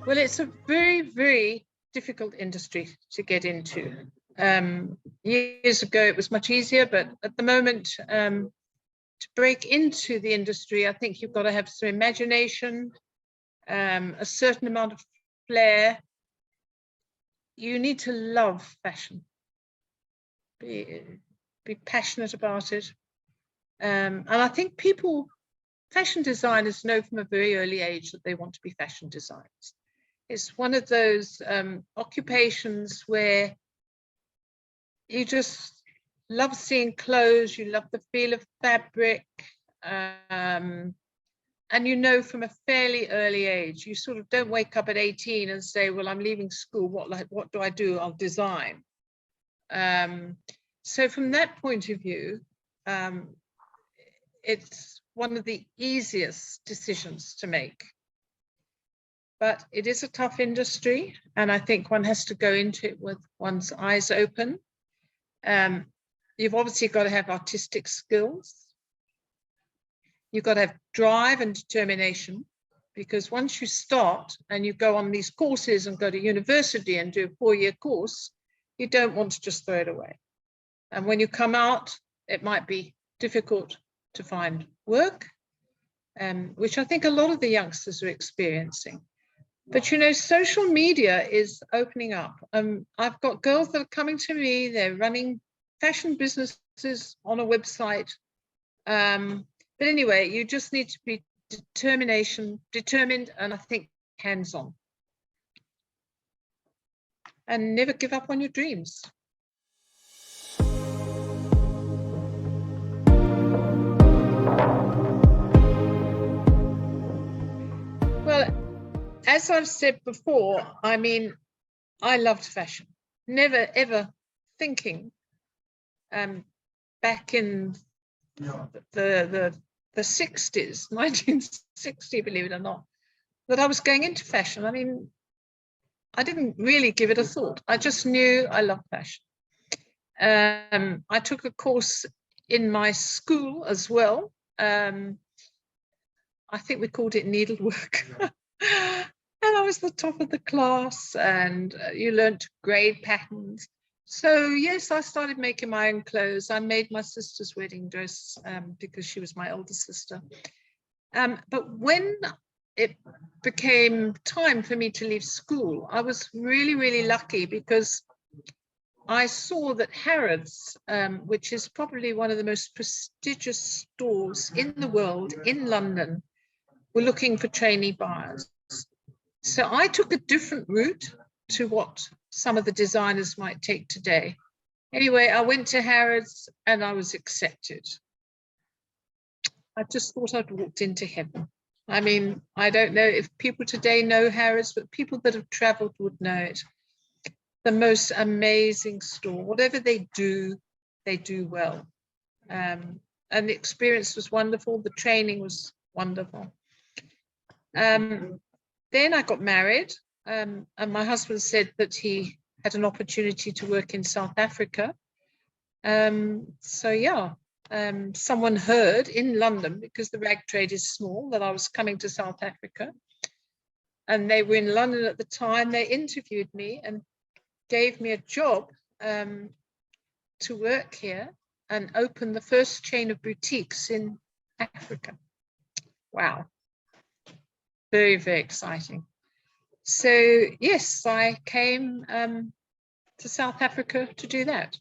Well, it's a very, very difficult industry to get into. Years ago, it was much easier, but at the moment, to break into the industry, I think you've got to have some imagination, a certain amount of flair. You need to love fashion, be passionate about it. And I think fashion designers know from a very early age that they want to be fashion designers. It's one of those occupations where you just love seeing clothes, you love the feel of fabric, and you know from a fairly early age, you sort of don't wake up at 18 and say, well, I'm leaving school, what do I do? I'll design. So from that point of view, it's one of the easiest decisions to make. But it is a tough industry, and I think one has to go into it with one's eyes open. You've obviously got to have artistic skills. You've got to have drive and determination, because once you start and you go on these courses and go to university and do a 4-year course, you don't want to just throw it away. And when you come out, it might be difficult to find work, which I think a lot of the youngsters are experiencing. But, you know, social media is opening up. I've got girls that are coming to me, they're running fashion businesses on a website. But anyway, you just need to be determined, and I think hands-on. And never give up on your dreams. Well, as I've said before, I mean, I loved fashion. Never, ever thinking back in the 60s, 1960, believe it or not, that I was going into fashion. I mean, I didn't really give it a thought. I just knew I loved fashion. I took a course in my school as well. I think we called it needlework. And I was the top of the class, and you learned to grade patterns. So yes, I started making my own clothes. I made my sister's wedding dress because she was my older sister. But when it became time for me to leave school, I was really, really lucky, because I saw that Harrods, which is probably one of the most prestigious stores in the world, in London, were looking for trainee buyers. So I took a different route to what some of the designers might take today. Anyway, I went to Harrods and I was accepted. I just thought I'd walked into heaven. I mean, I don't know if people today know Harrods, but people that have traveled would know it. The most amazing store. Whatever they do well. And the experience was wonderful. The training was wonderful. Then I got married, and my husband said that he had an opportunity to work in South Africa. So yeah, someone heard in London, because the rag trade is small, that I was coming to South Africa. And they were in London at the time. They interviewed me and gave me a job to work here and open the first chain of boutiques in Africa. Wow. Very, very exciting. So yes, I came to South Africa to do that.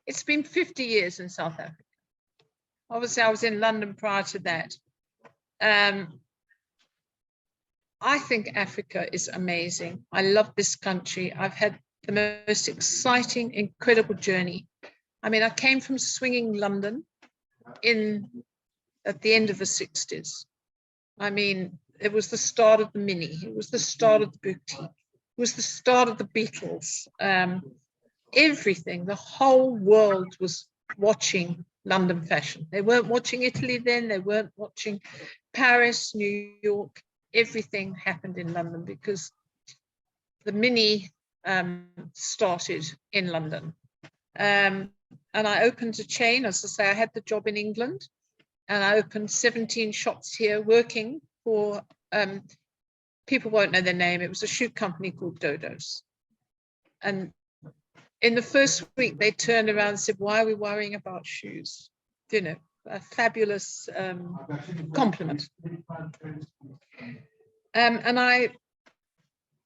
It's been 50 years in South Africa. Obviously, I was in London prior to that. I think Africa is amazing. I love this country. I've had the most exciting, incredible journey. I mean, I came from swinging London at the end of the 60s. I mean, it was the start of the Mini. It was the start of the boutique. It was the start of the Beatles. Everything, the whole world was watching London fashion. They weren't watching Italy then. They weren't watching Paris, New York. Everything happened in London because the Mini started in London. And I opened a chain. As I say, I had the job in England, and I opened 17 shops here working for, people won't know their name. It was a shoe company called Dodo's. And in the first week, they turned around and said, why are we worrying about shoes? You know, a fabulous compliment. And I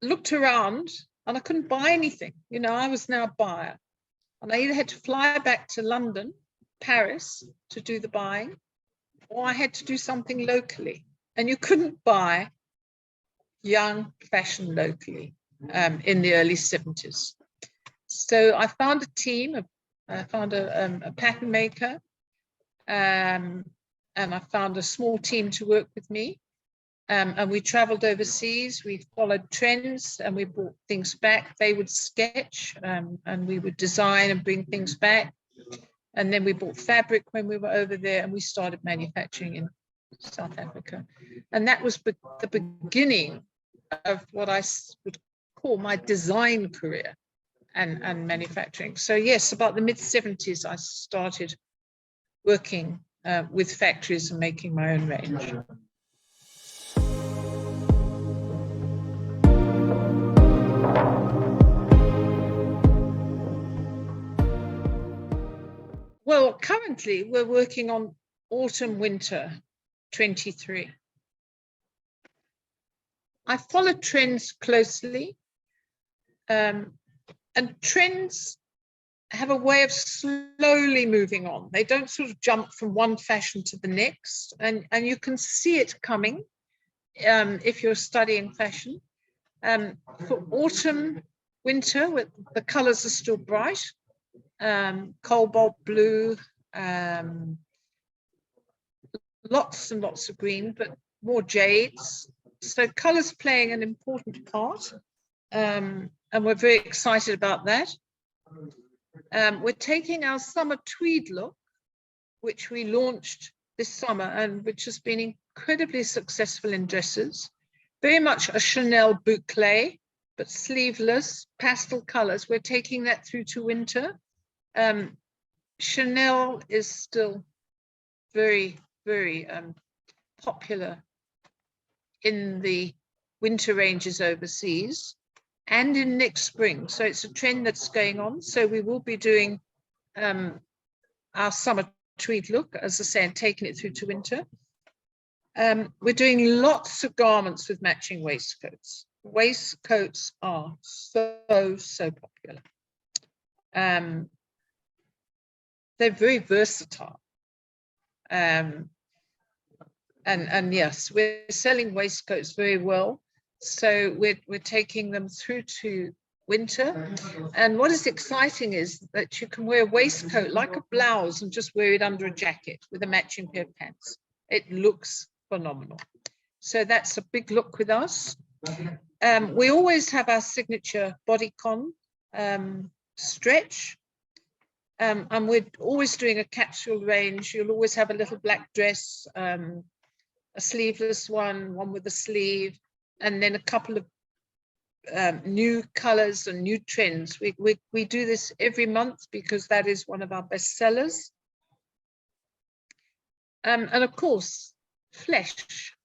looked around and I couldn't buy anything. You know, I was now a buyer. And I either had to fly back to London, Paris to do the buying, or I had to do something locally. And you couldn't buy young fashion locally in the early 70s. So I found a team, I found a pattern maker, and I found a small team to work with me. And we traveled overseas, we followed trends, and we brought things back. They would sketch, and we would design and bring things back. And then we bought fabric when we were over there, and we started manufacturing in South Africa. And that was the beginning of what I would call my design career and manufacturing. So yes, about the mid-70s, I started working with factories and making my own range. Well, currently we're working on autumn winter 23. I follow trends closely, and trends have a way of slowly moving on. They don't sort of jump from one fashion to the next, and you can see it coming if you're studying fashion. For autumn, winter, the colors are still bright, cobalt blue, lots and lots of green, but more jades. So colors playing an important part, and we're very excited about that. We're taking our summer tweed look, which we launched this summer and which has been incredibly successful in dresses. Very much a Chanel boucle, but sleeveless, pastel colors. We're taking that through to winter. Chanel is still very, very popular in the winter ranges overseas and in next spring. So it's a trend that's going on. So we will be doing our summer tweed look, as I say, and taking it through to winter. We're doing lots of garments with matching waistcoats. Waistcoats are so popular. They're very versatile. And yes, we're selling waistcoats very well. So we're taking them through to winter. And what is exciting is that you can wear a waistcoat like a blouse and just wear it under a jacket with a matching pair of pants. It looks phenomenal. So that's a big look with us. We always have our signature bodycon stretch. And we're always doing a capsule range. You'll always have a little black dress, a sleeveless one with a sleeve, and then a couple of new colors and new trends. We do this every month because that is one of our best sellers. And of course, flesh.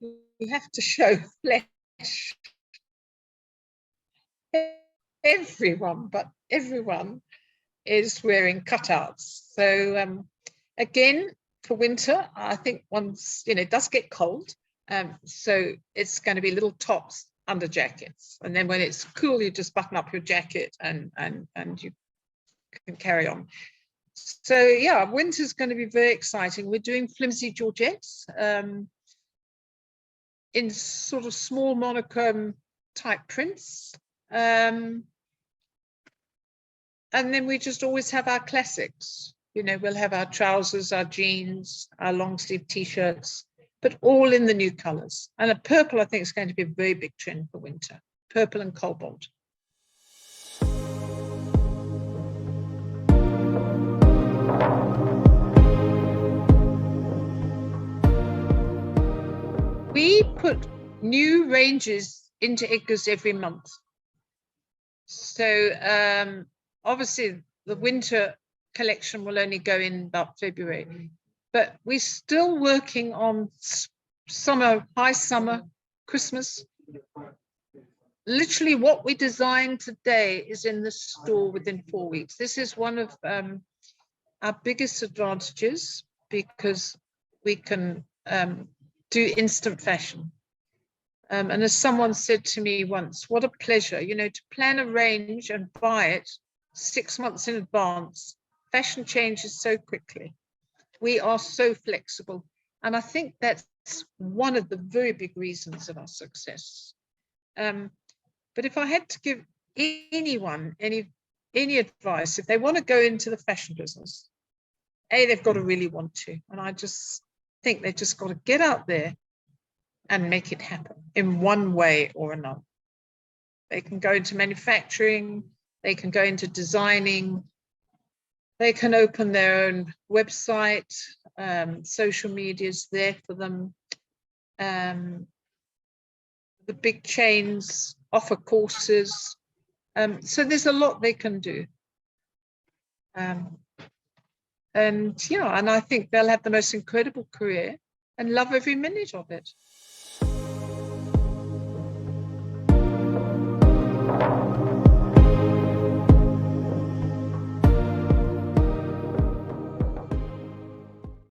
You have to show flesh. Everyone is wearing cutouts. So again, for winter, I think once, it does get cold. So it's going to be little tops under jackets. And then when it's cool, you just button up your jacket and you can carry on. So yeah, winter's going to be very exciting. We're doing flimsy georgettes in sort of small monochrome type prints. And then we just always have our classics. We'll have our trousers, our jeans, our long sleeve t-shirts, but all in the new colors. And a purple, I think, is going to be a very big trend for winter. Purple and cobalt. We put new ranges into Edgars every month. So obviously the winter collection will only go in about February, but we're still working on summer, high summer, Christmas. Literally what we designed today is in the store within 4 weeks. This is one of our biggest advantages, because we can do instant fashion. And as someone said to me once, what a pleasure, you know, to plan a range and buy it 6 months in advance. Fashion changes so quickly. We are so flexible. And I think that's one of the very big reasons of our success. But if I had to give anyone any advice, if they want to go into the fashion business, they've got to really want to. And I just think they've just got to get out there and make it happen in one way or another. They can go into manufacturing, they can go into designing, they can open their own website, social media is there for them. The big chains offer courses. So there's a lot they can do. And yeah, and I think they'll have the most incredible career and love every minute of it.